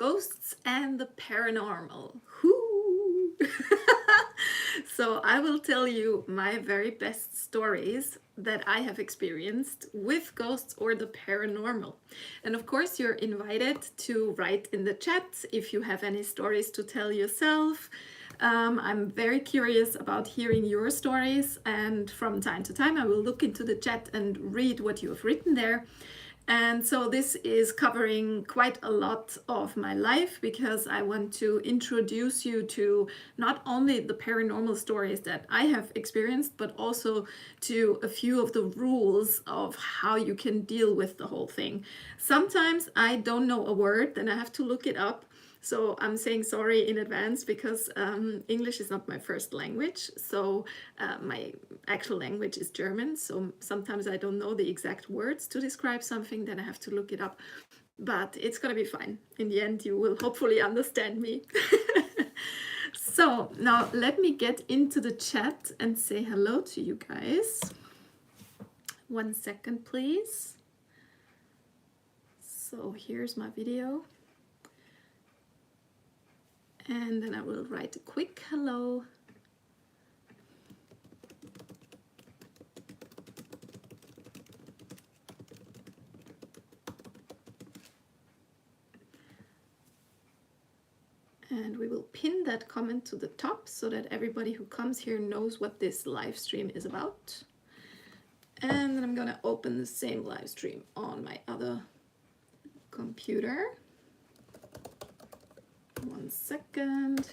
ghosts and the paranormal. Whoo! So I will tell you my very best stories that I have experienced with ghosts or the paranormal. And of course, you're invited to write in the chat if you have any stories to tell yourself. I'm very curious about hearing your stories, and from time to time I will look into the chat and read what you have written there. And so this is covering quite a lot of my life, because I want to introduce you to not only the paranormal stories that I have experienced, but also to a few of the rules of how you can deal with the whole thing. Sometimes I don't know a word, then I have to look it up. So I'm saying sorry in advance, because English is not my first language. So my actual language is German. So sometimes I don't know the exact words to describe something, then I have to look it up. But it's going to be fine. In the end, you will hopefully understand me. So now let me get into the chat and say hello to you guys. 1 second, please. So here's my video. And then I will write a quick hello. And we will pin that comment to the top so that everybody who comes here knows what this live stream is about. And then I'm going to open the same live stream on my other computer. 1 second.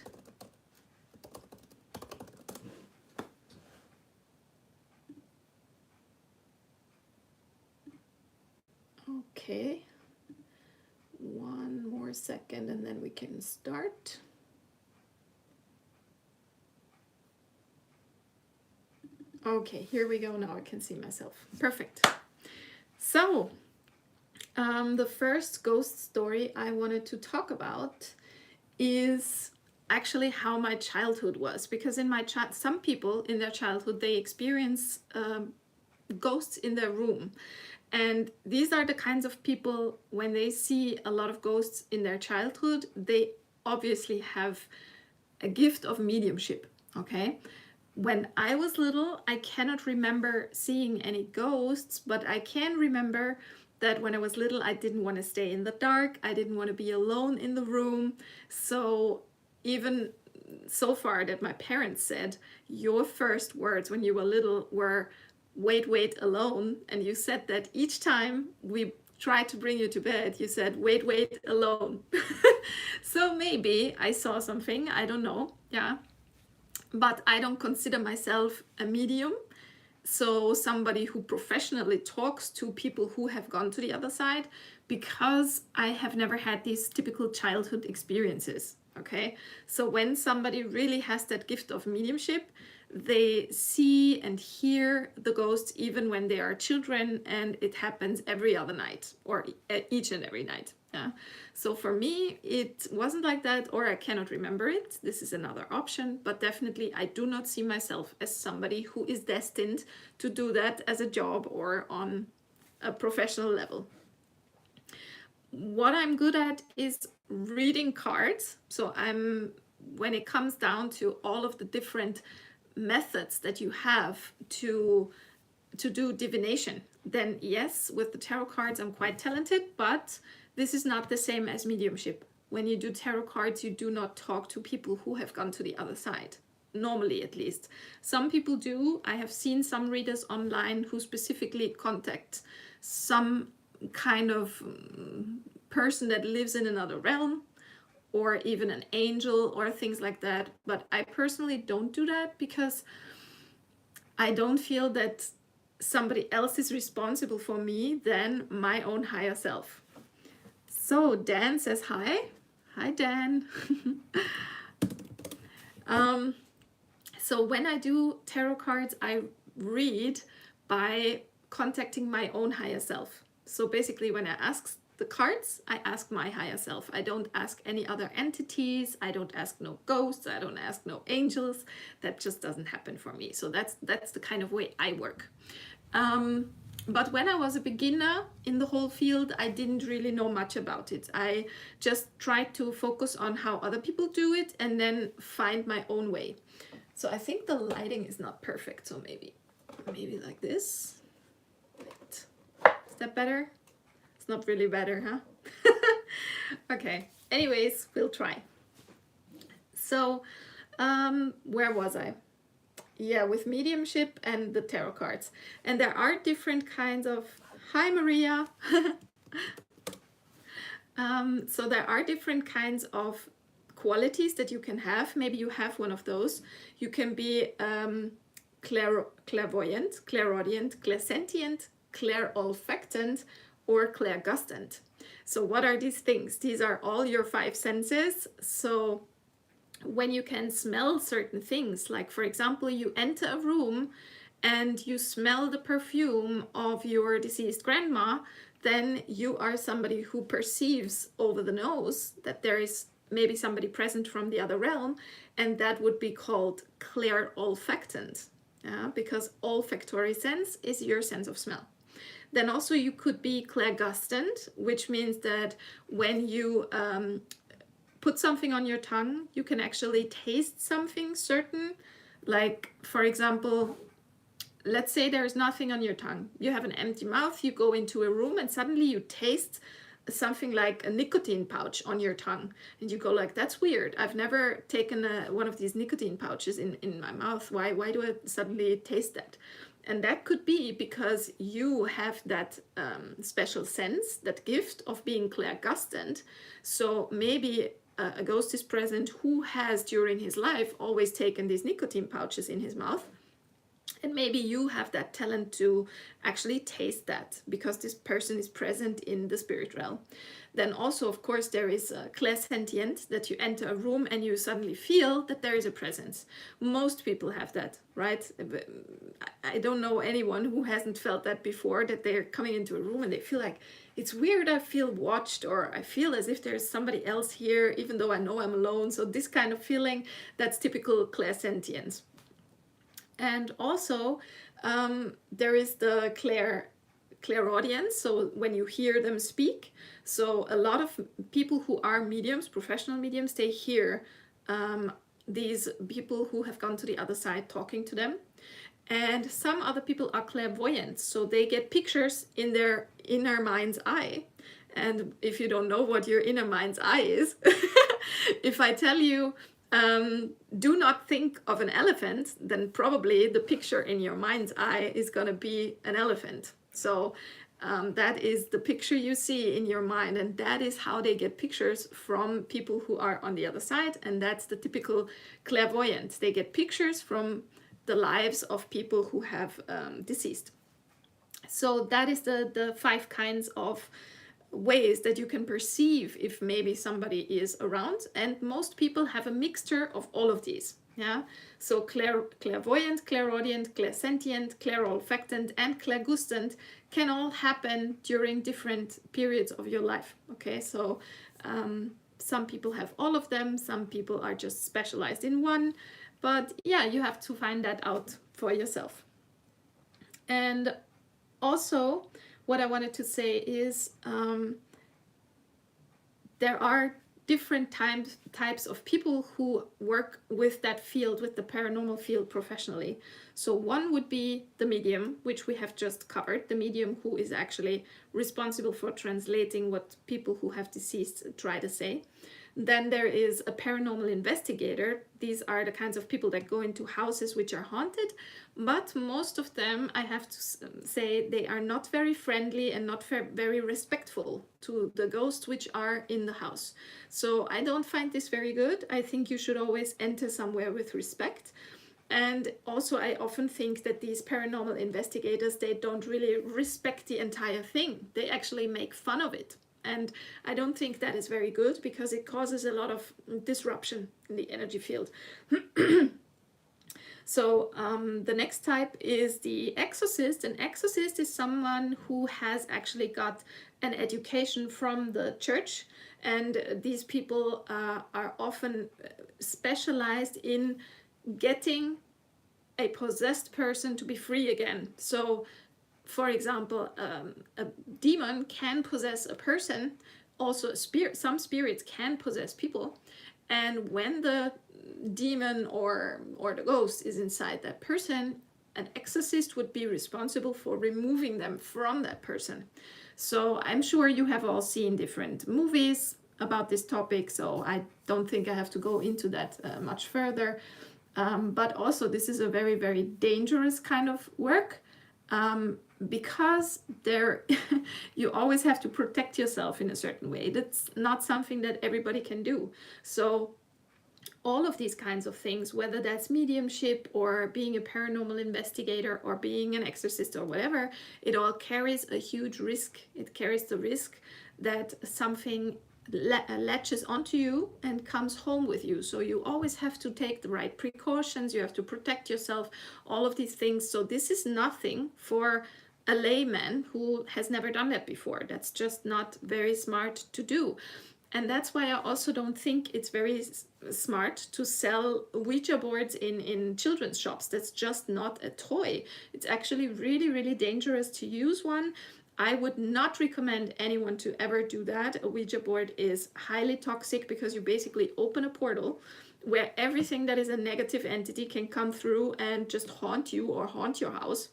Okay. 1 more second and then we can start. Okay, here we go. Now I can see myself. Perfect. So, the first ghost story I wanted to talk about is actually how my childhood was, because in my some people in their childhood they experience ghosts in their room, and these are the kinds of people, when they see a lot of ghosts in their childhood, they obviously have a gift of mediumship. Okay, when I was little, I cannot remember seeing any ghosts, but I can remember that when I was little, I didn't want to stay in the dark. I didn't want to be alone in the room. So even so far that my parents said, your first words when you were little were, wait, wait, alone. And you said that each time we tried to bring you to bed, you said, wait, wait, alone. So maybe I saw something, I don't know. Yeah. But I don't consider myself a medium. So somebody who professionally talks to people who have gone to the other side, because I have never had these typical childhood experiences. Okay, so when somebody really has that gift of mediumship, they see and hear the ghosts even when they are children, and it happens every other night or each and every night. Yeah. So for me, it wasn't like that, or I cannot remember it. This is another option, but definitely I do not see myself as somebody who is destined to do that as a job or on a professional level. What I'm good at is reading cards. So when it comes down to all of the different methods that you have to do divination, then yes, with the tarot cards I'm quite talented, but this is not the same as mediumship. When you do tarot cards, you do not talk to people who have gone to the other side. Normally, at least. Some people do. I have seen some readers online who specifically contact some kind of person that lives in another realm, or even an angel or things like that. But I personally don't do that, because I don't feel that somebody else is responsible for me than my own higher self. So Dan says hi. Hi, Dan. So when I do tarot cards, I read by contacting my own higher self. So basically when I ask the cards, I ask my higher self. I don't ask any other entities. I don't ask no ghosts. I don't ask no angels. That just doesn't happen for me. So that's the kind of way I work. But when I was a beginner in the whole field, I didn't really know much about it. I just tried to focus on how other people do it and then find my own way. So I think the lighting is not perfect, so maybe like this. Wait. Is that better? It's not really better, huh? Okay, anyways, we'll try. So, where was I? Yeah, with mediumship and the tarot cards. And there are different kinds of... Hi, Maria! So there are different kinds of qualities that you can have. Maybe you have one of those. You can be clairvoyant, clairaudient, clairsentient, clairolfactant, or clairgustant. So what are these things? These are all your 5 senses. So when you can smell certain things, like for example, you enter a room and you smell the perfume of your deceased grandma, then you are somebody who perceives over the nose that there is maybe somebody present from the other realm, and that would be called clairolfactant, because olfactory sense is your sense of smell. Then also you could be clairgustant, which means that when you put something on your tongue, you can actually taste something certain. Like, for example, let's say there is nothing on your tongue. You have an empty mouth, you go into a room and suddenly you taste something like a nicotine pouch on your tongue. And you go like, that's weird. I've never taken one of these nicotine pouches in my mouth. Why do I suddenly taste that? And that could be because you have that special sense, that gift of being clairgustant. So maybe a ghost is present who has during his life always taken these nicotine pouches in his mouth. And maybe you have that talent to actually taste that because this person is present in the spirit realm. Then also, of course, there is clairsentient, that you enter a room and you suddenly feel that there is a presence. Most people have that, right? I don't know anyone who hasn't felt that before, that they're coming into a room and they feel like, it's weird, I feel watched, or I feel as if there's somebody else here, even though I know I'm alone. So this kind of feeling, that's typical clairsentience. And also, there is the clairaudience, so when you hear them speak. So a lot of people who are mediums, professional mediums, they hear these people who have gone to the other side talking to them. And some other people are clairvoyant, so they get pictures in their inner mind's eye. And if you don't know what your inner mind's eye is, if I tell you, do not think of an elephant, then probably the picture in your mind's eye is going to be an elephant. So that is the picture you see in your mind, and that is how they get pictures from people who are on the other side. And that's the typical clairvoyant. They get pictures from the lives of people who have deceased. So that is the 5 kinds of ways that you can perceive if maybe somebody is around, and most people have a mixture of all of these. Yeah, so clairvoyant, clairaudient, clairsentient, clairolfactant, and clairgustant can all happen during different periods of your life. Okay, so some people have all of them, some people are just specialized in one, but yeah, you have to find that out for yourself. And also, what I wanted to say is there are different types of people who work with that field, with the paranormal field professionally. So one would be the medium, which we have just covered, the medium who is actually responsible for translating what people who have deceased try to say. Then there is a paranormal investigator. These are the kinds of people that go into houses which are haunted, but most of them, I have to say, they are not very friendly and not very respectful to the ghosts which are in the house. So I don't find this very good. I think you should always enter somewhere with respect. And also, I often think that these paranormal investigators, they don't really respect the entire thing. They actually make fun of it. And I don't think that is very good because it causes a lot of disruption in the energy field. So the next type is the exorcist. An exorcist is someone who has actually got an education from the church. And these people are often specialized in getting a possessed person to be free again. So for example, a demon can possess a person, also a spirit. Some spirits can possess people, and when the demon or the ghost is inside that person, an exorcist would be responsible for removing them from that person. So I'm sure you have all seen different movies about this topic, so I don't think I have to go into that much further. But also, this is a very, very dangerous kind of work, because there you always have to protect yourself in a certain way. That's not something that everybody can do. So all of these kinds of things, whether that's mediumship or being a paranormal investigator or being an exorcist or whatever, it all carries a huge risk. It carries the risk that something latches onto you and comes home with you. So you always have to take the right precautions. You have to protect yourself, all of these things. So this is nothing for a layman who has never done that before. That's just not very smart to do. And that's why I also don't think it's very smart to sell Ouija boards in children's shops. That's just not a toy. It's actually really, really dangerous to use one. I would not recommend anyone to ever do that. A Ouija board is highly toxic because you basically open a portal where everything that is a negative entity can come through and just haunt you or haunt your house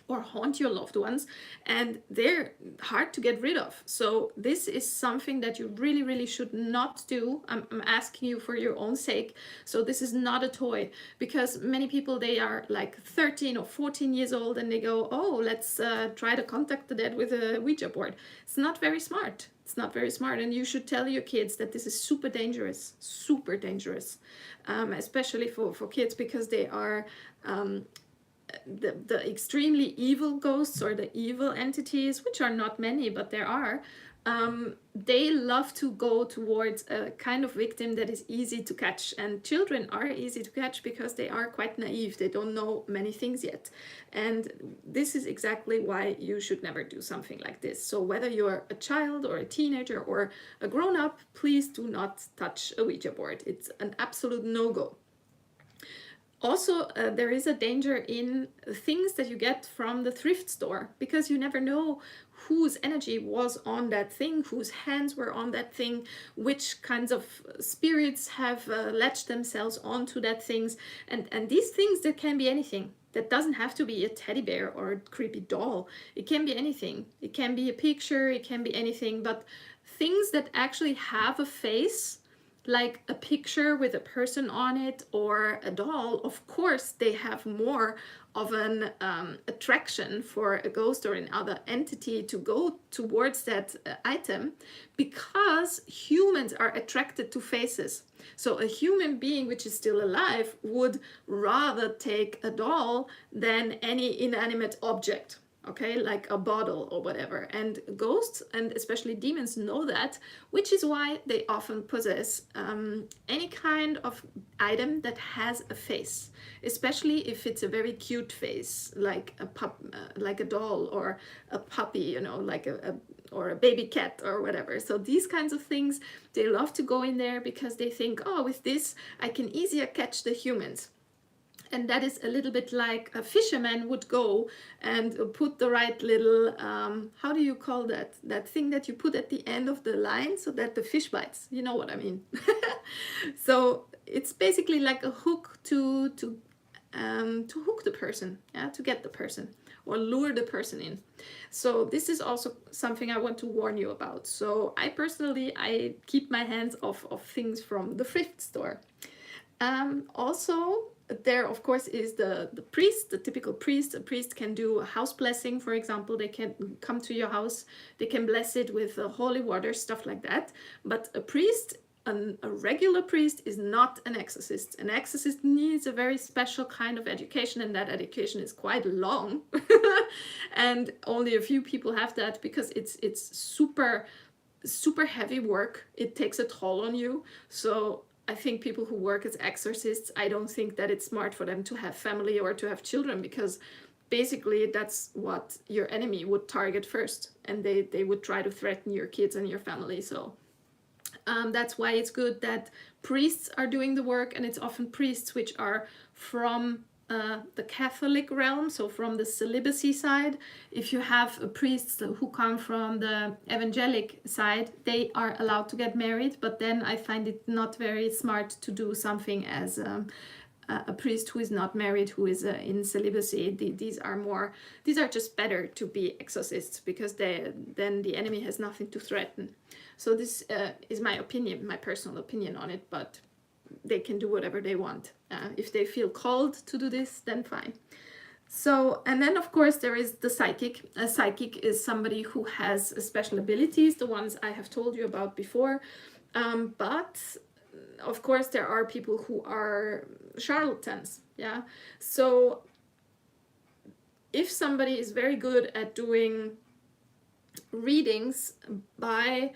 or haunt your loved ones, and they're hard to get rid of. So this is something that you really, really should not do. I'm asking you for your own sake. So this is not a toy, because many people, they are like 13 or 14 years old and they go, oh, let's try to contact the dead with a Ouija board. It's not very smart. It's not very smart, and you should tell your kids that this is super dangerous, especially for kids, because they are the extremely evil ghosts or the evil entities, which are not many, but there are, they love to go towards a kind of victim that is easy to catch. And children are easy to catch because they are quite naive. They don't know many things yet. And this is exactly why you should never do something like this. So whether you're a child or a teenager or a grown-up, please do not touch a Ouija board. It's an absolute no-go. Also, there is a danger in things that you get from the thrift store, because you never know whose energy was on that thing, whose hands were on that thing, which kinds of spirits have latched themselves onto that things. And these things, that can be anything. That doesn't have to be a teddy bear or a creepy doll. It can be anything. It can be a picture, it can be anything, but things that actually have a face, like a picture with a person on it or a doll, of course they have more of an attraction for a ghost or another entity to go towards that item, because humans are attracted to faces. So a human being which is still alive would rather take a doll than any inanimate object. Okay, like a bottle or whatever. And ghosts, and especially demons, know that, which is why they often possess any kind of item that has a face, especially if it's a very cute face, like a doll or a puppy, you know, like or a baby cat or whatever. So these kinds of things, they love to go in there because they think, oh, with this I can easier catch the humans. And that is a little bit like a fisherman would go and put the right little, how do you call that? That thing that you put at the end of the line so that the fish bites. You know what I mean? So it's basically like a hook to hook the person, yeah, to get the person or lure the person in. So this is also something I want to warn you about. So I personally keep my hands off of things from the thrift store. Also, there, of course, is the priest, the typical priest. A priest can do a house blessing, for example. They can come to your house, they can bless it with holy water, stuff like that. But a priest, a regular priest, is not an exorcist. An exorcist needs a very special kind of education, and that education is quite long. And only a few people have that, because it's super heavy work. It takes a toll on you. So I think people who work as exorcists, I don't think that it's smart for them to have family or to have children, because basically that's what your enemy would target first, and they would try to threaten your kids and your family. So that's why it's good that priests are doing the work, and it's often priests which are from the Catholic realm, so from the celibacy side. If you have priests who come from the evangelic side, they are allowed to get married, but then I find it not very smart to do something as a priest who is not married, who is in celibacy. These are just better to be exorcists, because then the enemy has nothing to threaten. So this is my opinion, my personal opinion on it, but they can do whatever they want. If they feel called to do this, then fine. So, and then of course there is the psychic. A psychic is somebody who has special abilities, the ones I have told you about before. But of course there are people who are charlatans. Yeah. So if somebody is very good at doing readings by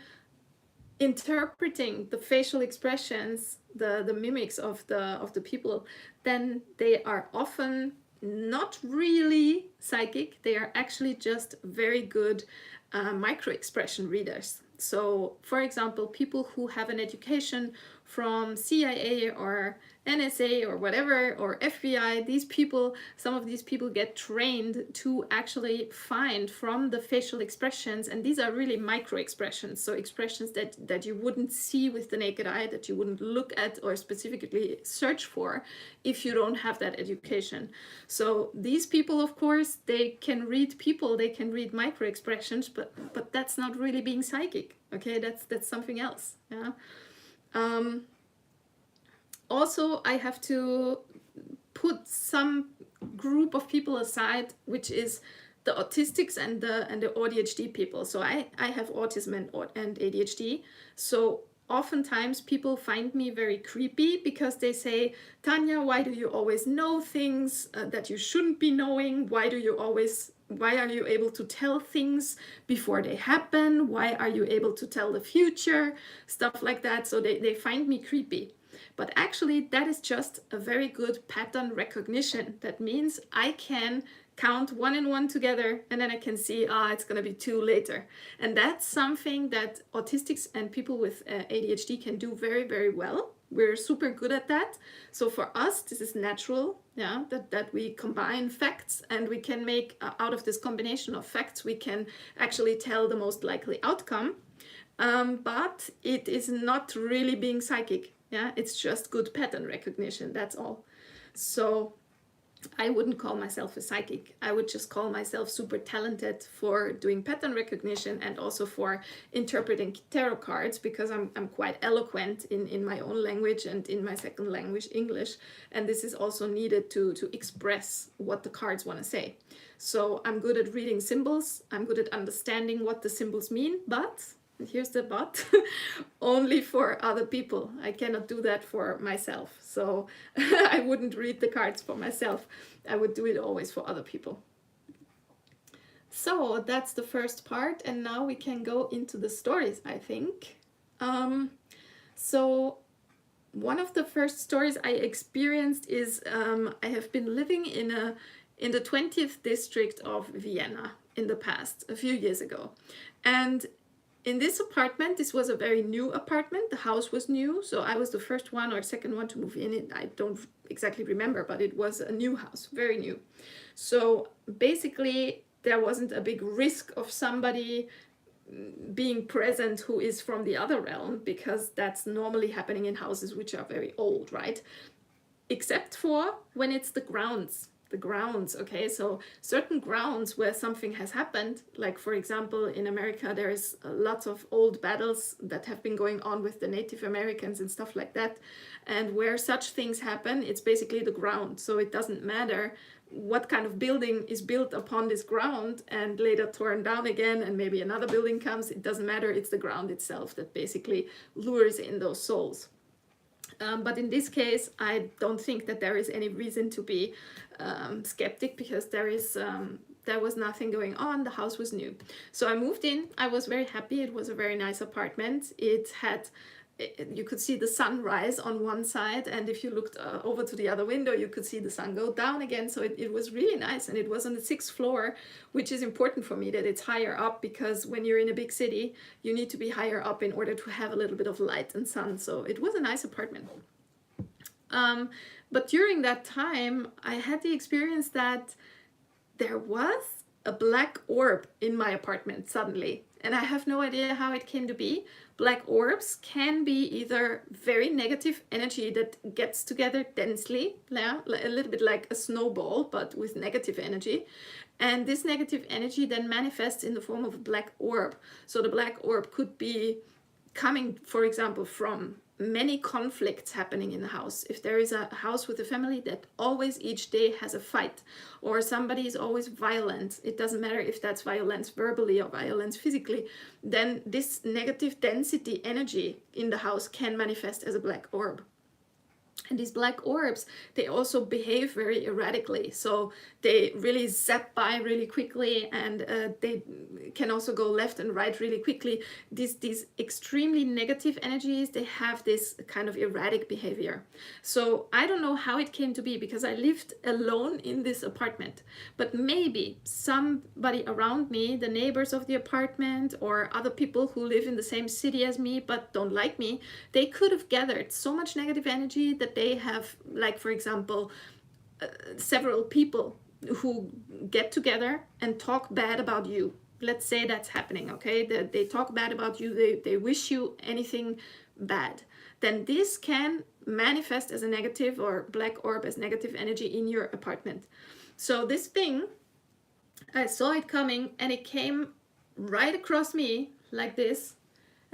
interpreting the facial expressions, the mimics of the people, then they are often not really psychic. They are actually just very good micro expression readers. So for example, people who have an education from CIA or NSA or whatever, or FBI, these people, some of these people get trained to actually find from the facial expressions, and these are really micro expressions, so expressions that you wouldn't see with the naked eye, that you wouldn't look at or specifically search for if you don't have that education. So these people, of course, they can read people, they can read micro expressions, but that's not really being psychic. Okay, that's something else. Yeah. Also, I have to put some group of people aside, which is the autistics and the ADHD people. So I have autism and ADHD. So oftentimes people find me very creepy because they say, Tanya, why do you always know things that you shouldn't be knowing? Why are you able to tell things before they happen? Why are you able to tell the future? Stuff like that. So they find me creepy. But actually, that is just a very good pattern recognition. That means I can count 1 and 1 together, and then I can see, it's going to be 2 later. And that's something that autistics and people with ADHD can do very, very well. We're super good at that. So for us, this is natural, yeah, that we combine facts, and we can make, out of this combination of facts, we can actually tell the most likely outcome. But it is not really being psychic. Yeah, it's just good pattern recognition, that's all. So I wouldn't call myself a psychic. I would just call myself super talented for doing pattern recognition and also for interpreting tarot cards, because I'm quite eloquent in my own language and in my second language, English. And this is also needed to express what the cards want to say. So I'm good at reading symbols. I'm good at understanding what the symbols mean, but... and here's the but, only for other people. I cannot do that for myself. So I wouldn't read the cards for myself. I would do it always for other people. So that's the first part. And now we can go into the stories, I think. So one of the first stories I experienced is I have been living in the 20th district of Vienna in the past, a few years ago. And in this apartment, this was a very new apartment. The house was new, so I was the first one or second one to move in it. I don't exactly remember, but it was a new house, very new. So basically, there wasn't a big risk of somebody being present who is from the other realm, because that's normally happening in houses which are very old, right? Except for when it's the grounds. The grounds, okay, so certain grounds where something has happened, like for example in America there is lots of old battles that have been going on with the Native Americans and stuff like that, and where such things happen, it's basically the ground. So it doesn't matter what kind of building is built upon this ground and later torn down again, and maybe another building comes, it doesn't matter, it's the ground itself that basically lures in those souls. But in this case, I don't think that there is any reason to be skeptic, because there was nothing going on. The house was new. So I moved in. I was very happy. It was a very nice apartment. You could see the sun rise on one side, and if you looked over to the other window, you could see the sun go down again. So it was really nice, and it was on the 6th floor, which is important for me that it's higher up, because when you're in a big city, you need to be higher up in order to have a little bit of light and sun. So it was a nice apartment. But during that time, I had the experience that there was a black orb in my apartment suddenly. And I have no idea how it came to be. Black orbs can be either very negative energy that gets together densely, yeah, a little bit like a snowball, but with negative energy. And this negative energy then manifests in the form of a black orb. So the black orb could be coming, for example, from many conflicts happening in the house. If there is a house with a family that always each day has a fight, or somebody is always violent, it doesn't matter if that's violence verbally or violence physically, then this negative density energy in the house can manifest as a black orb. And these black orbs, they also behave very erratically. So they really zap by really quickly, and they can also go left and right really quickly. These extremely negative energies, they have this kind of erratic behavior. So I don't know how it came to be, because I lived alone in this apartment. But maybe somebody around me, the neighbors of the apartment, or other people who live in the same city as me but don't like me, they could have gathered so much negative energy that they have, like, for example, several people who get together and talk bad about you. Let's say that's happening, okay? They talk bad about you, they wish you anything bad. Then this can manifest as a negative, or black orb as negative energy in your apartment. So this thing, I saw it coming, and it came right across me like this.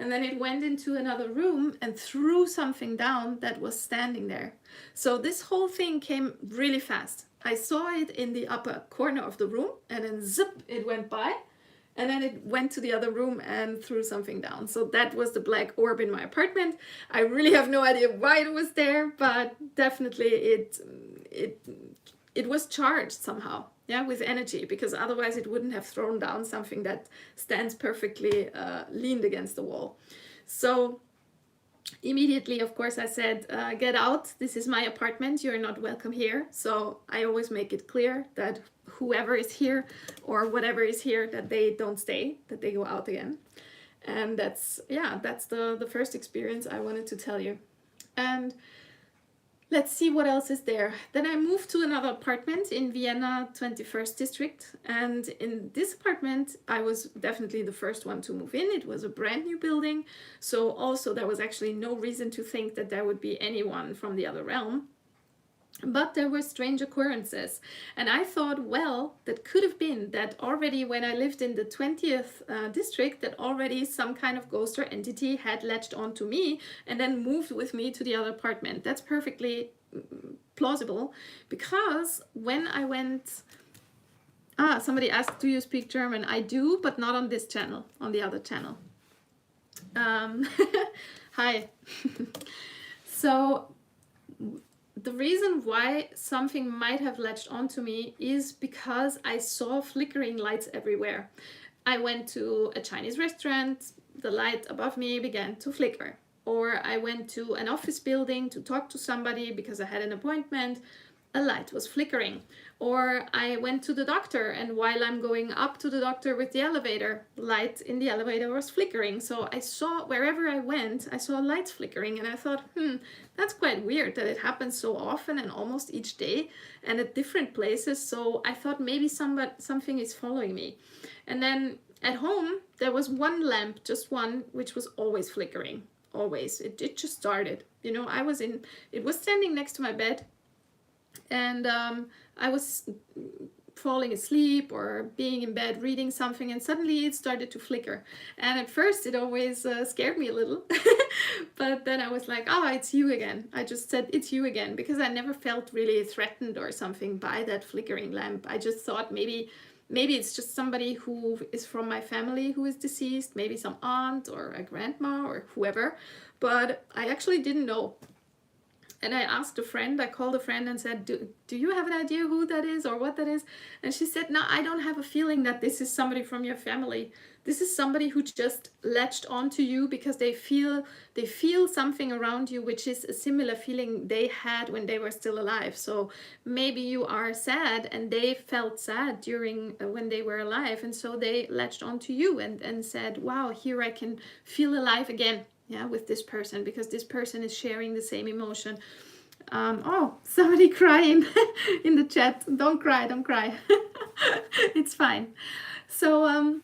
And then it went into another room and threw something down that was standing there. So this whole thing came really fast. I saw it in the upper corner of the room, and then zip, it went by. And then it went to the other room and threw something down. So that was the black orb in my apartment. I really have no idea why it was there, but definitely it was charged somehow. Yeah, with energy, because otherwise it wouldn't have thrown down something that stands perfectly leaned against the wall. So immediately, of course, I said, get out. This is my apartment. You're not welcome here. So I always make it clear that whoever is here or whatever is here, that they don't stay, that they go out again. And that's the first experience I wanted to tell you. And let's see what else is there. Then I moved to another apartment in Vienna, 21st district. And in this apartment, I was definitely the first one to move in. It was a brand new building. So also there was actually no reason to think that there would be anyone from the other realm. But there were strange occurrences. And I thought, well, that could have been that already when I lived in the 20th district, that already some kind of ghost or entity had latched onto me and then moved with me to the other apartment. That's perfectly plausible, because when I went... somebody asked, do you speak German? I do, but not on this channel, on the other channel. Hi. So... the reason why something might have latched onto me is because I saw flickering lights everywhere. I went to a Chinese restaurant, the light above me began to flicker. Or I went to an office building to talk to somebody because I had an appointment, a light was flickering. Or I went to the doctor, and while I'm going up to the doctor with the elevator, light in the elevator was flickering. So I saw, wherever I went, I saw lights flickering, and I thought, that's quite weird that it happens so often and almost each day and at different places. So I thought maybe something is following me. And then at home, there was one lamp, just one, which was always flickering, always. It just started. You know, it was standing next to my bed, and I was falling asleep or being in bed reading something, and suddenly it started to flicker. And at first it always scared me a little, but then I was like, oh, it's you again. I just said, it's you again, because I never felt really threatened or something by that flickering lamp. I just thought maybe it's just somebody who is from my family who is deceased, maybe some aunt or a grandma or whoever, but I actually didn't know. And I asked a friend, I called a friend and said, do you have an idea who that is or what that is? And she said, no, I don't have a feeling that this is somebody from your family. This is somebody who just latched onto you because they feel something around you, which is a similar feeling they had when they were still alive. So maybe you are sad and they felt sad during when they were alive. And so they latched onto you and said, wow, here I can feel alive again. Yeah, with this person, because this person is sharing the same emotion. Oh, somebody crying in the chat. Don't cry, don't cry. It's fine. So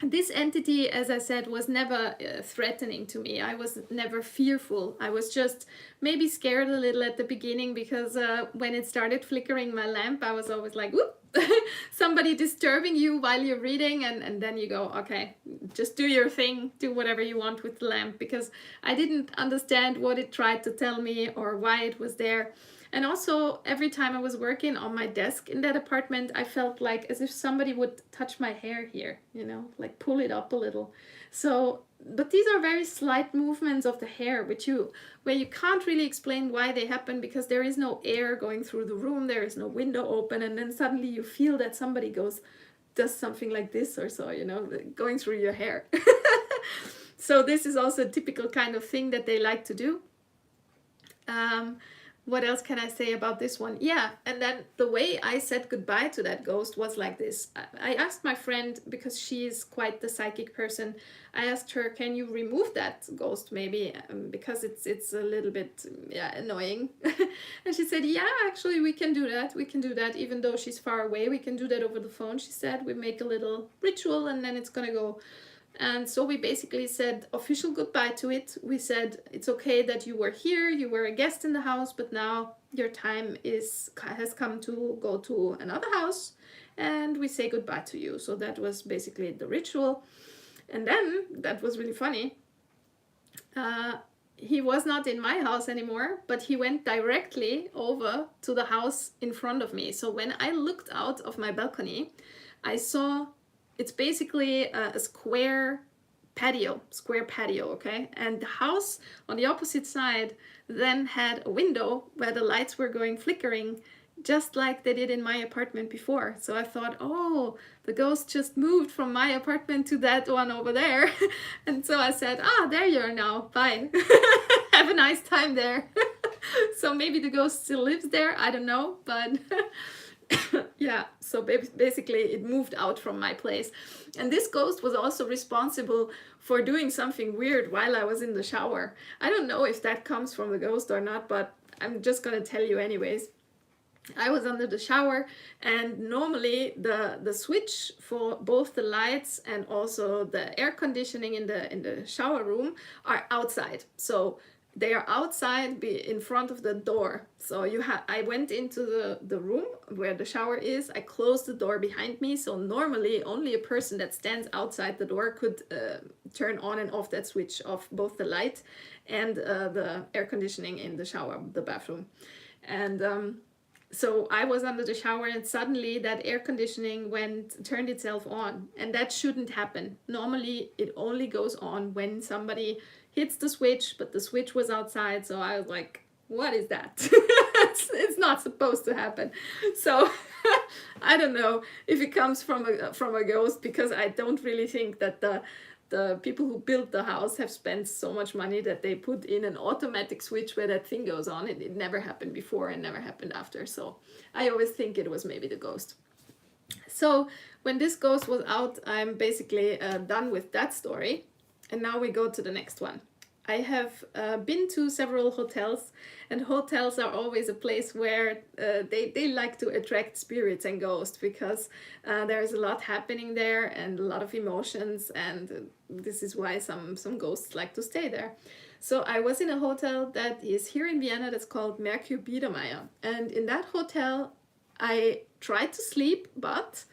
this entity, as I said, was never threatening to me. I was never fearful. I was just maybe scared a little at the beginning because when it started flickering my lamp, I was always like, whoop, somebody disturbing you while you're reading, and then you go, okay, just do your thing, do whatever you want with the lamp, because I didn't understand what it tried to tell me or why it was there. And also, every time I was working on my desk in that apartment, I felt like as if somebody would touch my hair here, you know, like pull it up a little. So, but these are very slight movements of the hair, where you can't really explain why they happen, because there is no air going through the room, there is no window open, and then suddenly you feel that somebody does something like this or so, you know, going through your hair. So this is also a typical kind of thing that they like to do. What else can I say about this one? Yeah, and then the way I said goodbye to that ghost was like this. I asked my friend, because she's quite the psychic person, I asked her, can you remove that ghost maybe? Because it's a little bit annoying. And she said, yeah, actually we can do that. We can do that. Even though she's far away, we can do that over the phone. She said, we make a little ritual and then it's gonna go. And so we basically said official goodbye to it. We said, it's okay that you were here, you were a guest in the house, but now your time has come to go to another house, and we say goodbye to you. So that was basically the ritual. And then, that was really funny, he was not in my house anymore, but he went directly over to the house in front of me. So when I looked out of my balcony, I saw, it's basically a square patio, okay? And the house on the opposite side then had a window where the lights were going flickering, just like they did in my apartment before. So I thought, oh, the ghost just moved from my apartment to that one over there. And so I said, there you are now, bye. Have a nice time there. So maybe the ghost still lives there, I don't know, but yeah, so basically it moved out from my place. And this ghost was also responsible for doing something weird while I was in the shower. I don't know if that comes from the ghost or not, but I'm just gonna tell you anyways. I was under the shower, and normally the switch for both the lights and also the air conditioning in the shower room are outside. So they are outside in front of the door. So I went into the room where the shower is. I closed the door behind me. So normally only a person that stands outside the door could turn on and off that switch of both the light and the air conditioning in the shower, the bathroom. And so I was under the shower, and suddenly that air conditioning turned itself on, and that shouldn't happen. Normally it only goes on when somebody hits the switch, but the switch was outside, so I was like, what is that? It's not supposed to happen. So I don't know if it comes from a ghost, because I don't really think that the people who built the house have spent so much money that they put in an automatic switch where that thing goes on. It never happened before and never happened after. So I always think it was maybe the ghost. So when this ghost was out, I'm basically done with that story. And now we go to the next one. I have been to several hotels, and hotels are always a place where they like to attract spirits and ghosts, because there's a lot happening there and a lot of emotions, and this is why some ghosts like to stay there. So I was in a hotel that is here in Vienna that's called Merkur Biedermeier, and in that hotel I tried to sleep, but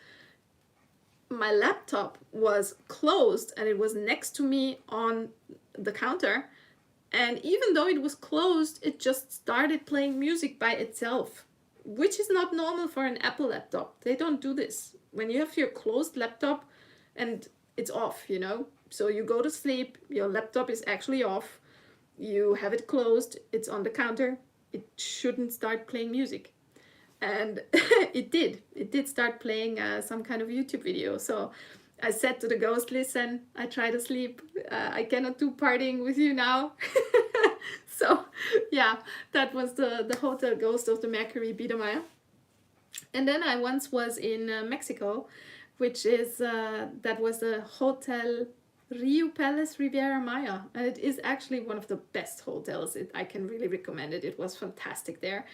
my laptop was closed and it was next to me on the counter, and even though it was closed, it just started playing music by itself, which is not normal for an Apple laptop. They don't do this. When you have your closed laptop and it's off, you know, so you go to sleep, your laptop is actually off, you have it closed, it's on the counter, it shouldn't start playing music. And it did start playing some kind of YouTube video. So I said to the ghost, listen, I try to sleep, I cannot do partying with you now. So yeah, that was the hotel ghost of the Merkur Biedermeier. And then I once was in Mexico, which is, that was a hotel Rio Palace Riviera Maya, and it is actually one of the best hotels. I can really recommend it. It was fantastic there.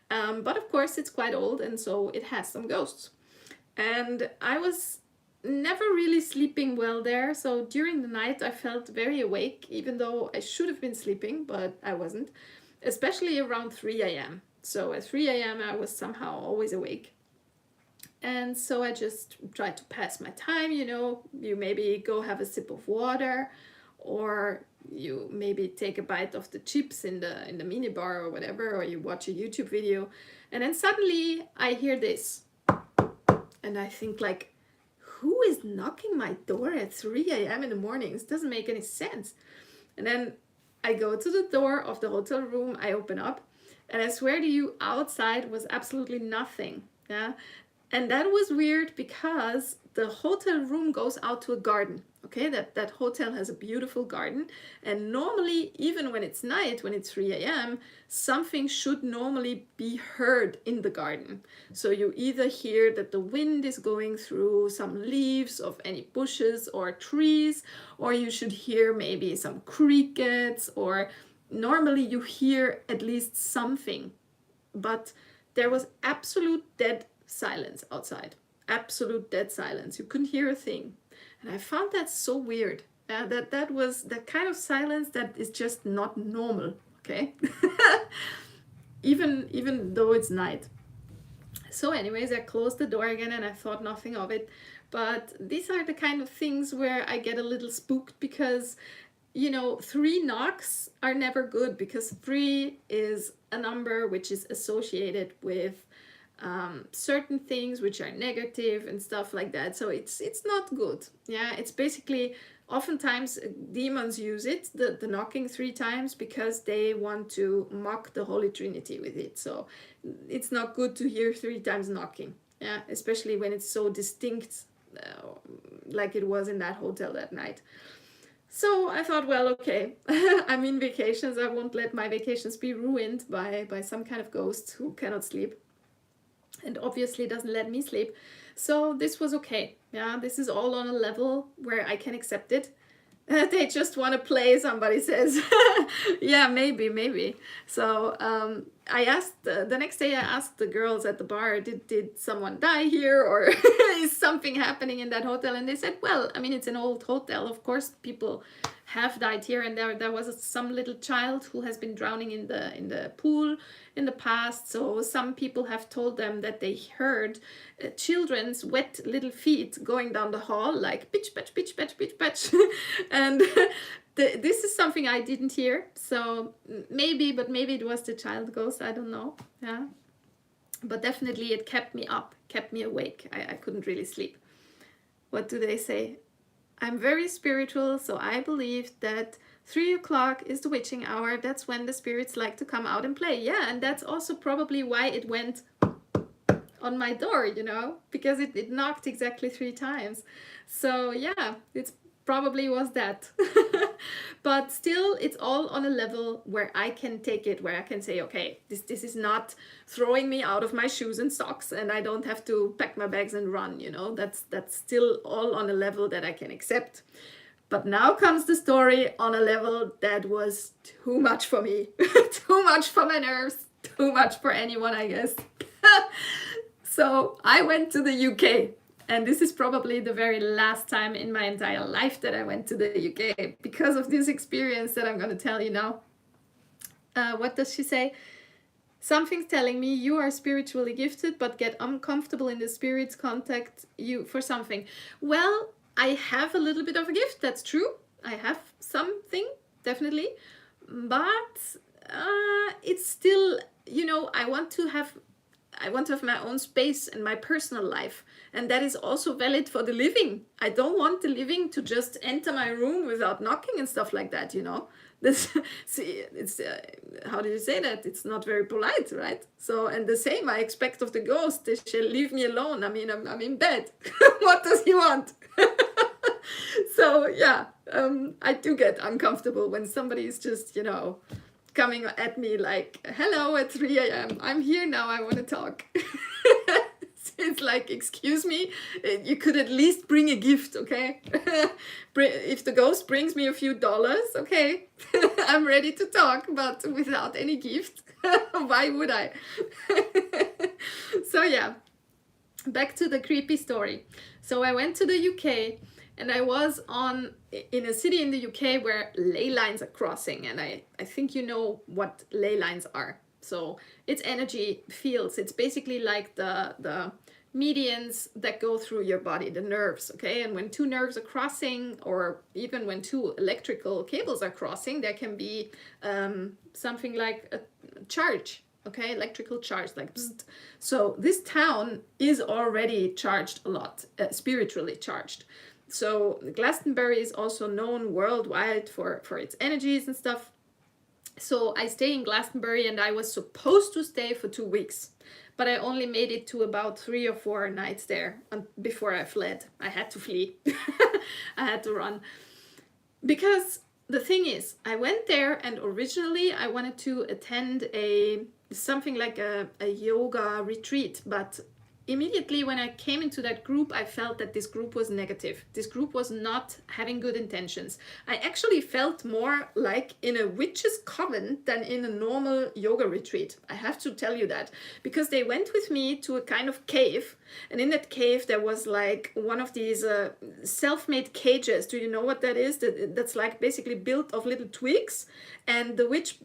But of course, it's quite old, and so it has some ghosts. And I was never really sleeping well there, so during the night I felt very awake, even though I should have been sleeping, but I wasn't, especially around 3 a.m. So at 3 a.m. I was somehow always awake. And so I just tried to pass my time, you know, you maybe go have a sip of water, or you maybe take a bite of the chips in the minibar or whatever, or you watch a YouTube video, and then suddenly I hear this. And I think like, who is knocking my door at 3 a.m. in the morning? This doesn't make any sense. And then I go to the door of the hotel room, I open up, and I swear to you, outside was absolutely nothing. Yeah. And that was weird because the hotel room goes out to a garden. Okay, that hotel has a beautiful garden, and normally, even when it's night, when it's 3 a.m., something should normally be heard in the garden. So you either hear that the wind is going through some leaves of any bushes or trees, or you should hear maybe some crickets, or normally you hear at least something. But there was absolute dead silence outside. Absolute dead silence. You couldn't hear a thing. And I found that so weird. That was that kind of silence that is just not normal. Okay. even though it's night. So anyways, I closed the door again and I thought nothing of it. But these are the kind of things where I get a little spooked, because, you know, 3 knocks are never good, because 3 is a number which is associated with certain things which are negative and stuff like that. So it's not good. Yeah, it's basically, oftentimes demons use it, the knocking 3 times, because they want to mock the Holy Trinity with it. So it's not good to hear 3 times knocking. Yeah, especially when it's so distinct, like it was in that hotel that night. So I thought, well, okay, I'm in vacations. I won't let my vacations be ruined by some kind of ghost who cannot sleep, and obviously doesn't let me sleep. So this was okay. Yeah, this is all on a level where I can accept it. They just want to play, somebody says. Yeah, maybe. So I asked, the next day I asked the girls at the bar, did someone die here, or is something happening in that hotel? And they said, well, I mean, it's an old hotel. Of course, people have died here, and there was some little child who has been drowning in the pool in the past. So some people have told them that they heard children's wet little feet going down the hall, like pitch patch pitch patch pitch patch. And this is something I didn't hear. So maybe it was the child ghost, I don't know. Yeah, but definitely it kept me up, kept me awake. I couldn't really sleep. What do they say? I'm very spiritual, so I believe that 3 o'clock is the witching hour. That's when the spirits like to come out and play. Yeah, and that's also probably why it went on my door, you know, because it knocked exactly 3 times. So yeah, it's probably was that. But still, it's all on a level where I can take it, where I can say, okay, this is not throwing me out of my shoes and socks, and I don't have to pack my bags and run, you know. That's still all on a level that I can accept. But now comes the story on a level that was too much for me. Too much for my nerves, too much for anyone, I guess. So I went to the UK. And this is probably the very last time in my entire life that I went to the UK, because of this experience that I'm going to tell you now. What does she say? Something's telling me you are spiritually gifted, but get uncomfortable in the spirits contact you for something. Well, I have a little bit of a gift, that's true. I have something, definitely. But it's still, you know, I want to have my own space and my personal life. And that is also valid for the living. I don't want the living to just enter my room without knocking and stuff like that, you know. It's how do you say that? It's not very polite, right? So, and the same I expect of the ghost. They shall leave me alone. I mean, I'm in bed. What does he want? So, yeah, I do get uncomfortable when somebody is just, you know, coming at me like, hello at 3 a.m. I'm here now, I want to talk. It's like, excuse me, you could at least bring a gift, okay? If the ghost brings me a few dollars, okay, I'm ready to talk, but without any gift, why would I? So yeah, back to the creepy story. So I went to the UK, and I was in a city in the UK where ley lines are crossing, and I think you know what ley lines are. So it's energy fields. It's basically like the medians that go through your body, the nerves, okay? And when two nerves are crossing, or even when two electrical cables are crossing, there can be something like a charge, okay? Electrical charge, like bzzzt. So this town is already charged a lot, spiritually charged. So Glastonbury is also known worldwide for its energies and stuff. So I stay in Glastonbury, and I was supposed to stay for 2 weeks, but I only made it to about 3 or 4 nights there before I fled. I had to flee. I had to run. Because the thing is, I went there, and originally I wanted to attend something like a yoga retreat, but immediately when I came into that group, I felt that this group was negative. This group was not having good intentions. I actually felt more like in a witch's coven than in a normal yoga retreat. I have to tell you that, because they went with me to a kind of cave, and in that cave there was like one of these self-made cages. Do you know what that is? That's like basically built of little twigs, and the witch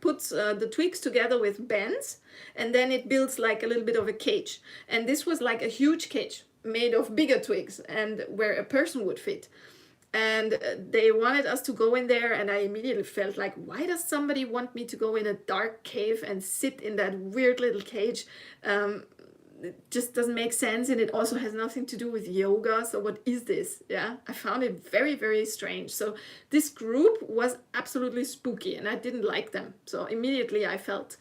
puts the twigs together with bands, and then it builds like a little bit of a cage. And this was like a huge cage made of bigger twigs, and where a person would fit. And they wanted us to go in there, and I immediately felt like, why does somebody want me to go in a dark cave and sit in that weird little cage? It just doesn't make sense, and it also has nothing to do with yoga. So what is this? Yeah, I found it very, very strange. So this group was absolutely spooky, and I didn't like them. So immediately I felt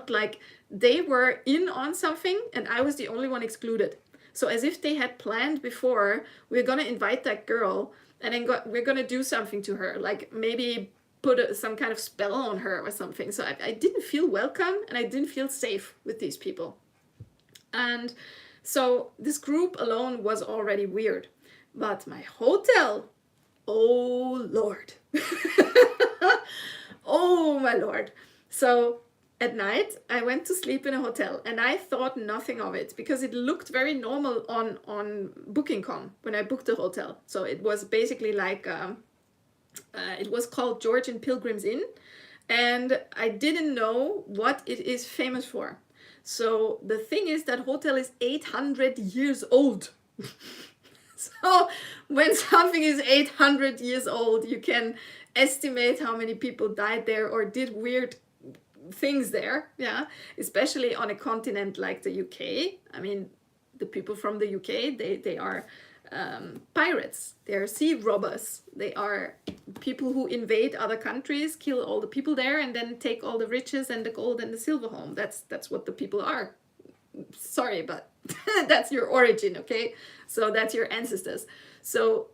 like they were in on something, and I was the only one excluded. So as if they had planned before, we're gonna invite that girl, and then we're gonna do something to her, like maybe put some kind of spell on her or something. So I didn't feel welcome, and I didn't feel safe with these people. And so this group alone was already weird. But my hotel, oh Lord. Oh my Lord. So at night, I went to sleep in a hotel, and I thought nothing of it because it looked very normal on Booking.com when I booked the hotel. So it was basically like... it was called George and Pilgrims Inn, and I didn't know what it is famous for. So the thing is, that hotel is 800 years old. So when something is 800 years old, you can estimate how many people died there or did weird things there. Yeah, especially on a continent like the UK. I mean, the people from the UK, they are pirates, they're sea robbers, they are people who invade other countries, kill all the people there, and then take all the riches and the gold and the silver home. That's what the people are. Sorry, but that's your origin, okay? So that's your ancestors. So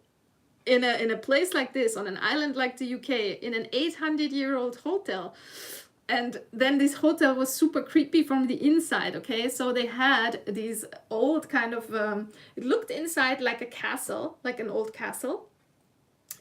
in a place like this, on an island like the UK, in an 800-year-old hotel. And then this hotel was super creepy from the inside, okay? So they had these old kind of, it looked inside like a castle, like an old castle.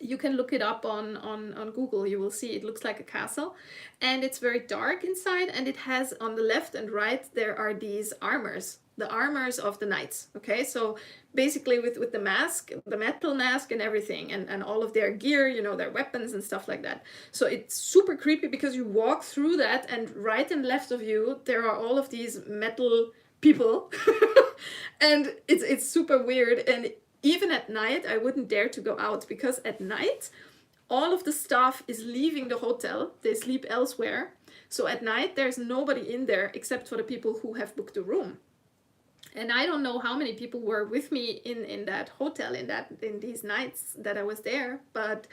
You can look it up on Google, you will see it looks like a castle. And it's very dark inside, and it has on the left and right, there are these armors, the armors of the knights, okay? So basically with the mask, the metal mask and everything, and all of their gear, you know, their weapons and stuff like that. So it's super creepy because you walk through that, and right and left of you, there are all of these metal people. And it's super weird. And even at night, I wouldn't dare to go out, because at night, all of the staff is leaving the hotel. They sleep elsewhere. So at night, there's nobody in there except for the people who have booked a room. And I don't know how many people were with me in that hotel, in these nights that I was there, but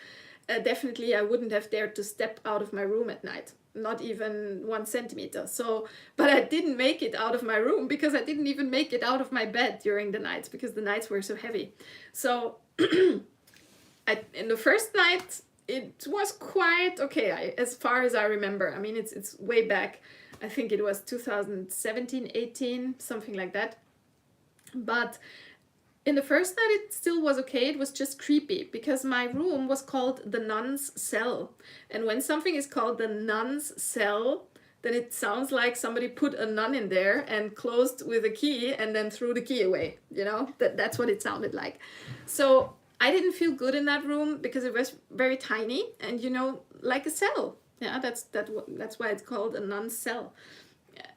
definitely I wouldn't have dared to step out of my room at night, not even 1 centimeter. So, but I didn't make it out of my room because I didn't even make it out of my bed during the nights because the nights were so heavy. So in the first night, it was quite okay, as far as I remember. I mean, it's way back. I think it was 2017, 18, something like that. But in the first night it still was okay. It was just creepy because my room was called the nun's cell, and when something is called the nun's cell, then it sounds like somebody put a nun in there and closed with a key and then threw the key away, you know. That's what it sounded like. So I didn't feel good in that room because it was very tiny and, you know, like a cell. Yeah, that's why it's called a nun's cell.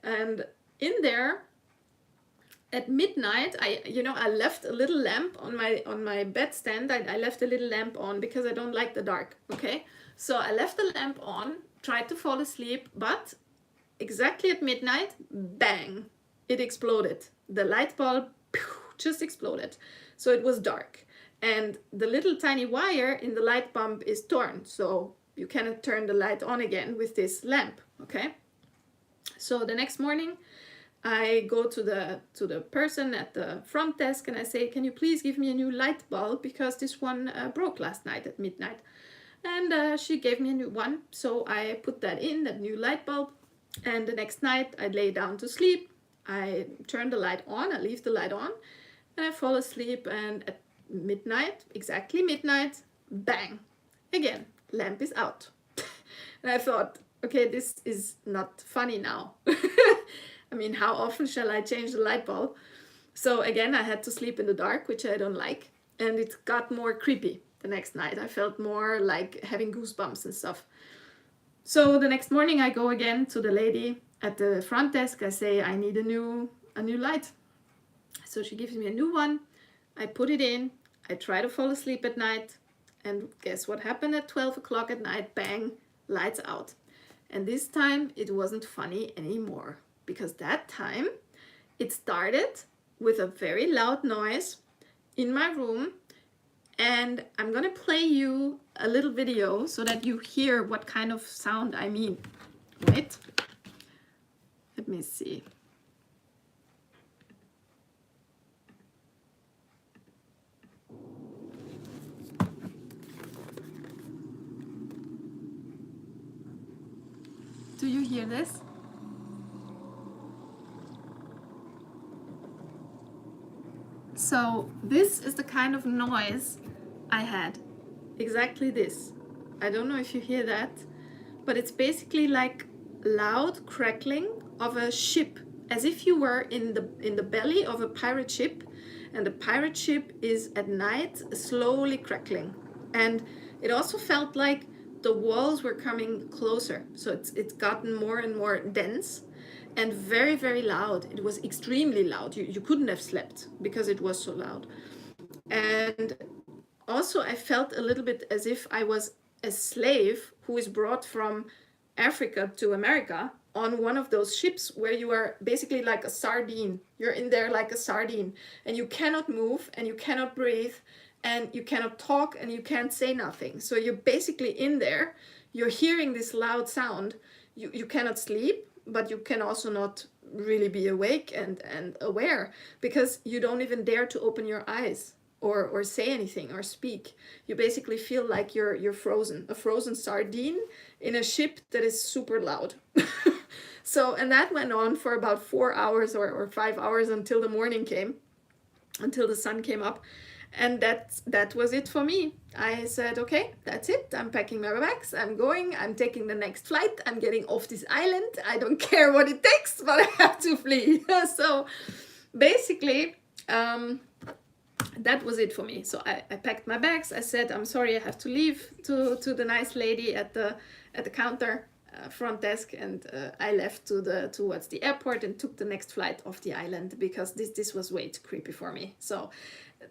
And in there at midnight, I left a little lamp on my bedstand. I left a little lamp on because I don't like the dark. Okay, so I left the lamp on, tried to fall asleep, but exactly at midnight, bang, it exploded. The light bulb just exploded. So it was dark, and the little tiny wire in the light bulb is torn, so you cannot turn the light on again with this lamp. Okay, so the next morning I go to the person at the front desk and I say, can you please give me a new light bulb because this one broke last night at midnight. And she gave me a new one, so I put that new light bulb, and the next night I lay down to sleep. I turn the light on, I leave the light on, and I fall asleep, and at midnight, exactly midnight, bang, again, lamp is out. And I thought, okay, this is not funny now. I mean, how often shall I change the light bulb? So again, I had to sleep in the dark, which I don't like. And it got more creepy the next night. I felt more like having goosebumps and stuff. So the next morning I go again to the lady at the front desk. I say, I need a new light. So she gives me a new one. I put it in. I try to fall asleep at night. And guess what happened at 12 o'clock at night? Bang, lights out. And this time it wasn't funny anymore. Because that time it started with a very loud noise in my room, and I'm gonna play you a little video so that you hear what kind of sound I mean. Wait, let me see. Do you hear this? So this is the kind of noise I had. Exactly this. I don't know if you hear that, but it's basically like loud crackling of a ship, as if you were in the belly of a pirate ship, and the pirate ship is at night slowly crackling. And it also felt like the walls were coming closer, so it's gotten more and more dense. And very, very loud. It was extremely loud. You couldn't have slept because it was so loud. And also I felt a little bit as if I was a slave who is brought from Africa to America on one of those ships where you are basically like a sardine. You're in there like a sardine, and you cannot move and you cannot breathe and you cannot talk and you can't say nothing. So you're basically in there. You're hearing this loud sound. You cannot sleep, but you can also not really be awake and aware because you don't even dare to open your eyes or say anything or speak. You basically feel like you're frozen, a frozen sardine in a ship that is super loud. So, and that went on for about 4 hours or 5 hours until the morning came, until the sun came up. And that was it for me. I said, okay, that's it. I'm packing my bags. I'm going. I'm taking the next flight. I'm getting off this island. I don't care what it takes, but I have to flee. So basically, that was it for me. So I packed my bags. I said, I'm sorry, I have to leave, to the nice lady at the counter, front desk, and I left towards the airport and took the next flight off the island because this was way too creepy for me. So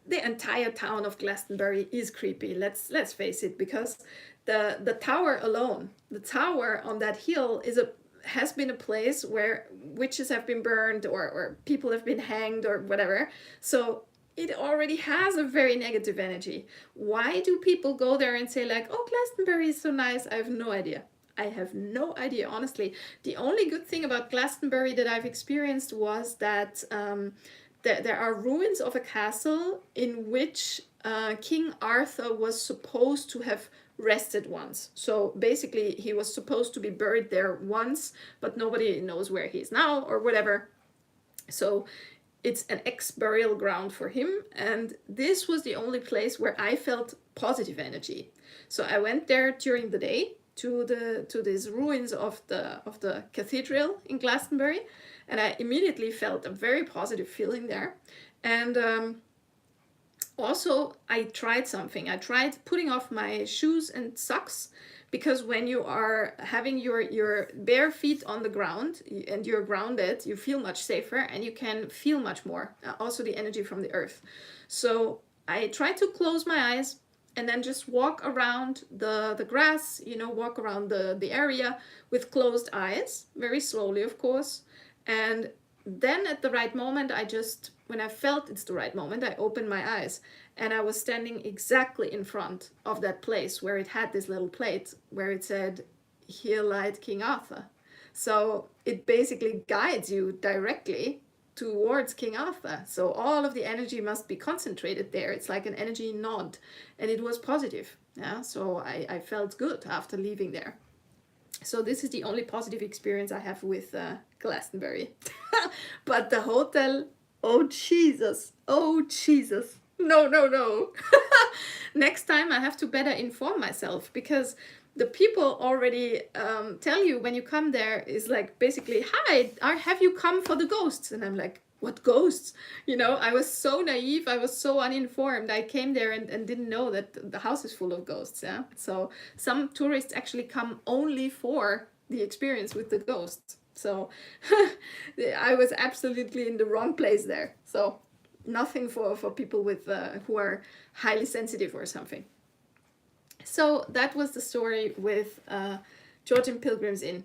the entire town of Glastonbury is creepy. Let's face it, because the tower alone, the tower on that hill has been a place where witches have been burned or people have been hanged or whatever. So it already has a very negative energy. Why do people go there and say like, oh, Glastonbury is so nice? I have no idea. I have no idea, honestly. The only good thing about Glastonbury that I've experienced was that there are ruins of a castle in which King Arthur was supposed to have rested once. So basically he was supposed to be buried there once, but nobody knows where he is now or whatever. So it's an ex-burial ground for him, and this was the only place where I felt positive energy. So I went there during the day to these ruins of the cathedral in Glastonbury, and I immediately felt a very positive feeling there. And also I tried something. I tried putting off my shoes and socks, because when you are having your bare feet on the ground and you're grounded, you feel much safer and you can feel much more, also the energy from the earth. So I tried to close my eyes and then just walk around the grass, you know, walk around the area with closed eyes, very slowly, of course. And then at the right moment, when I felt it's the right moment, I opened my eyes, and I was standing exactly in front of that place where it had this little plate where it said, "Here lied King Arthur." So it basically guides you directly towards King Arthur. So all of the energy must be concentrated there. It's like an energy nod, and it was positive. Yeah, so I felt good after leaving there. So this is the only positive experience I have with Glastonbury. But the hotel, oh Jesus, oh Jesus. No, no, no. Next time I have to better inform myself, because the people already tell you when you come there is like basically, "Hi, have you come for the ghosts?" And I'm like, "What ghosts?" You know, I was so naive, I was so uninformed. I came there and didn't know that the house is full of ghosts. Yeah, so some tourists actually come only for the experience with the ghosts. So I was absolutely in the wrong place there. So nothing for people with who are highly sensitive or something. So that was the story with Georgian Pilgrims Inn.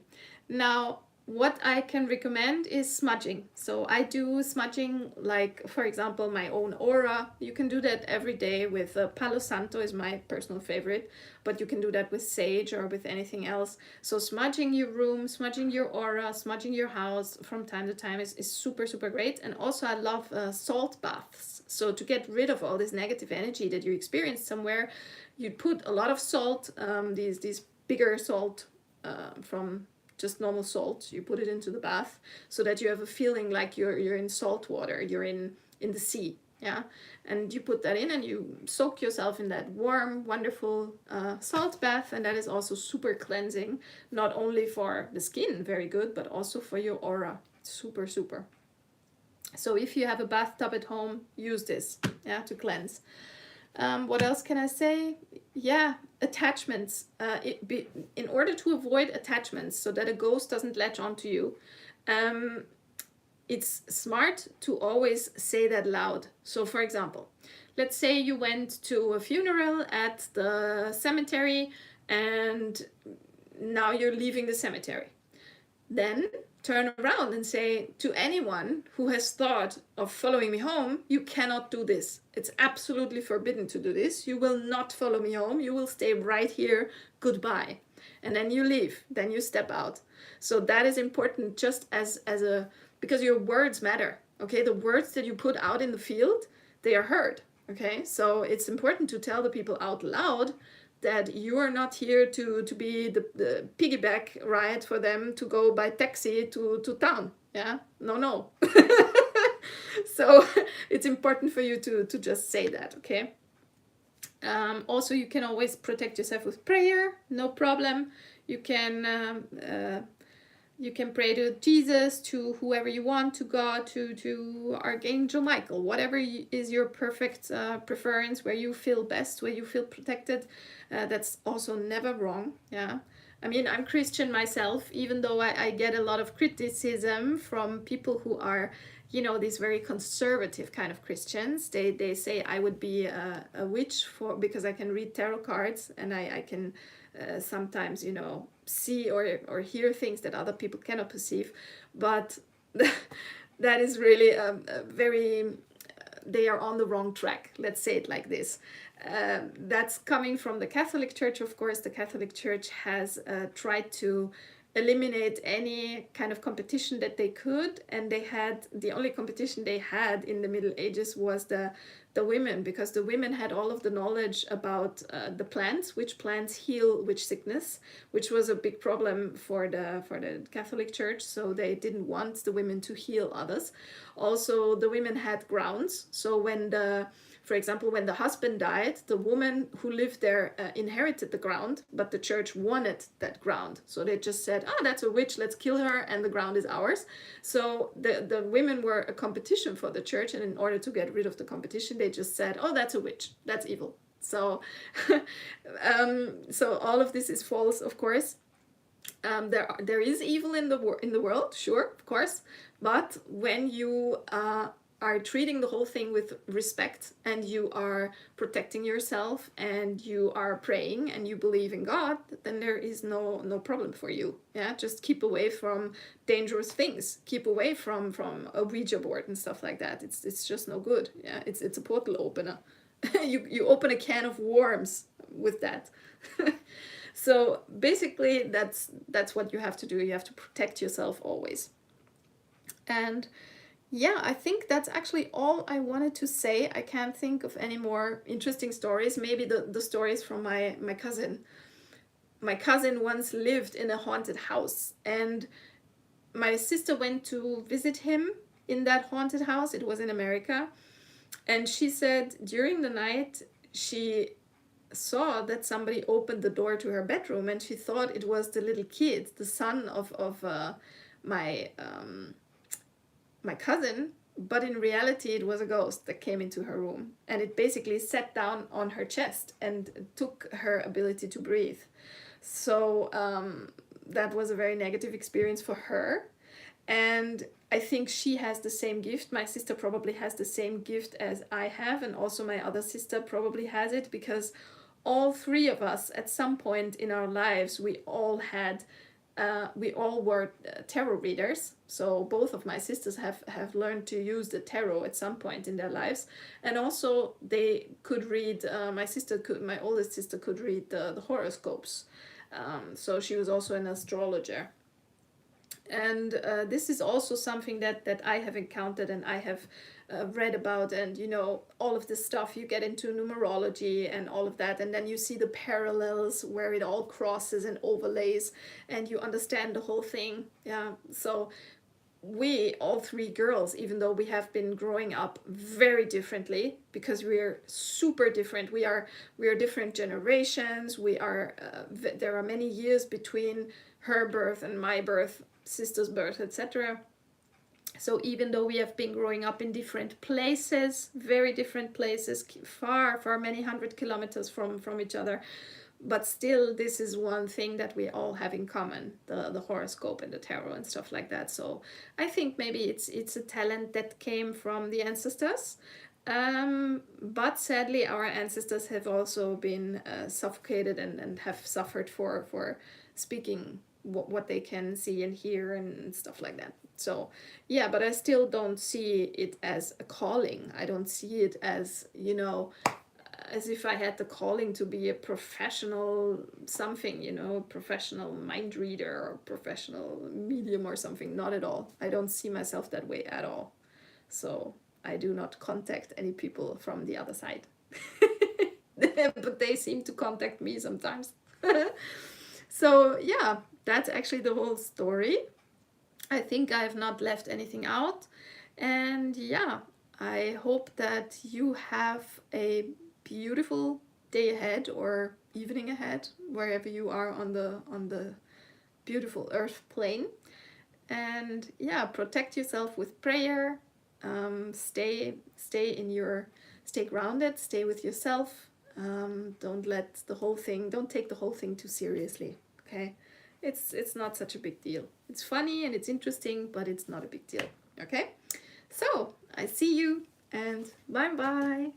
Now, what I can recommend is smudging. So I do smudging, like, for example, my own aura. You can do that every day with Palo Santo is my personal favorite, but you can do that with sage or with anything else. So smudging your room, smudging your aura, smudging your house from time to time is super, super great. And also I love salt baths. So to get rid of all this negative energy that you experienced somewhere, you put a lot of salt, these bigger salt from just normal salt, you put it into the bath so that you have a feeling like you're in salt water, you're in the sea. Yeah, and you put that in and you soak yourself in that warm, wonderful salt bath, and that is also super cleansing, not only for the skin, very good, but also for your aura. Super, super. So if you have a bathtub at home, use this, yeah, to cleanse. What else can I say? Yeah, attachments. In order to avoid attachments so that a ghost doesn't latch onto you, it's smart to always say that loud. So for example, let's say you went to a funeral at the cemetery and now you're leaving the cemetery. Then turn around and say to anyone who has thought of following me home, "You cannot do this. It's absolutely forbidden to do this. You will not follow me home. You will stay right here. Goodbye." And then you leave. Then you step out. So that is important, just as a, because your words matter. Okay, the words that you put out in the field, they are heard. Okay, so it's important to tell the people out loud that you are not here to be the piggyback ride for them to go by taxi to town. Yeah, no. So it's important for you to just say that, okay? Also, you can always protect yourself with prayer, no problem. You can pray to Jesus, to whoever you want, to God, to Archangel Michael, whatever is your perfect preference, where you feel best, where you feel protected. That's also never wrong. Yeah, I mean, I'm Christian myself, even though I get a lot of criticism from people who are, you know, these very conservative kind of Christians. They say I would be a witch because I can read tarot cards and I can sometimes, you know, see or hear things that other people cannot perceive. But that is really a very, they are on the wrong track, let's say it like this. That's coming from the Catholic Church, of course. The Catholic Church has tried to eliminate any kind of competition that they could, and they had the only competition they had in the Middle Ages was the women, because the women had all of the knowledge about the plants, which plants heal which sickness, which was a big problem for the Catholic Church, so they didn't want the women to heal others. Also, the women had grounds, so when for example, when the husband died, the woman who lived there inherited the ground, but the church wanted that ground. So they just said, oh, that's a witch, let's kill her, and the ground is ours. So the women were a competition for the church, and in order to get rid of the competition, they just said, oh, that's a witch, that's evil. So, so all of this is false, of course. There is evil in the world, sure, of course, but when you are treating the whole thing with respect, and you are protecting yourself, and you are praying, and you believe in God, then there is no problem for you. Yeah, just keep away from dangerous things. Keep away from a Ouija board and stuff like that. It's just no good. Yeah, it's a portal opener. you open a can of worms with that. So basically, that's what you have to do. You have to protect yourself always. And yeah, I think that's actually all I wanted to say. I can't think of any more interesting stories. Maybe the stories from my cousin. My cousin once lived in a haunted house, and my sister went to visit him in that haunted house. It was in America. And she said during the night she saw that somebody opened the door to her bedroom, and she thought it was the little kid, the son of my cousin, but in reality it was a ghost that came into her room, and it basically sat down on her chest and took her ability to breathe. So that was a very negative experience for her, and I think she has the same gift. My sister probably has the same gift as I have, and also my other sister probably has it, because all three of us at some point in our lives, we all were tarot readers. So both of my sisters have learned to use the tarot at some point in their lives, and also they could read. My oldest sister could read the horoscopes. So she was also an astrologer. And this is also something that I have encountered, and I have read about, and all of this stuff. You get into numerology and all of that, and then you see the parallels where it all crosses and overlays, and you understand the whole thing. Yeah, so we, all three girls, even though we have been growing up very differently, because we're super different, we are different generations, there are many years between her birth and my birth, sister's birth, etc. So even though we have been growing up in different places, very different places, far many hundred kilometers from each other, but still this is one thing that we all have in common, the horoscope and the tarot and stuff like that. So I think maybe it's a talent that came from the ancestors, but sadly our ancestors have also been suffocated and have suffered for speaking what they can see and hear and stuff like that. So yeah, but I still don't see it as a calling. I don't see it as, as if I had the calling to be a professional something, professional mind reader or professional medium or something. Not at all. I don't see myself that way at all. So I do not contact any people from the other side. But they seem to contact me sometimes. So yeah, that's actually the whole story. I think I have not left anything out. And yeah, I hope that you have a beautiful day ahead or evening ahead, wherever you are on the beautiful earth plane. And yeah, protect yourself with prayer. Stay grounded, stay with yourself. Don't take the whole thing too seriously. Okay, it's not such a big deal. It's funny and it's interesting, but it's not a big deal. Okay, so I see you, and bye bye.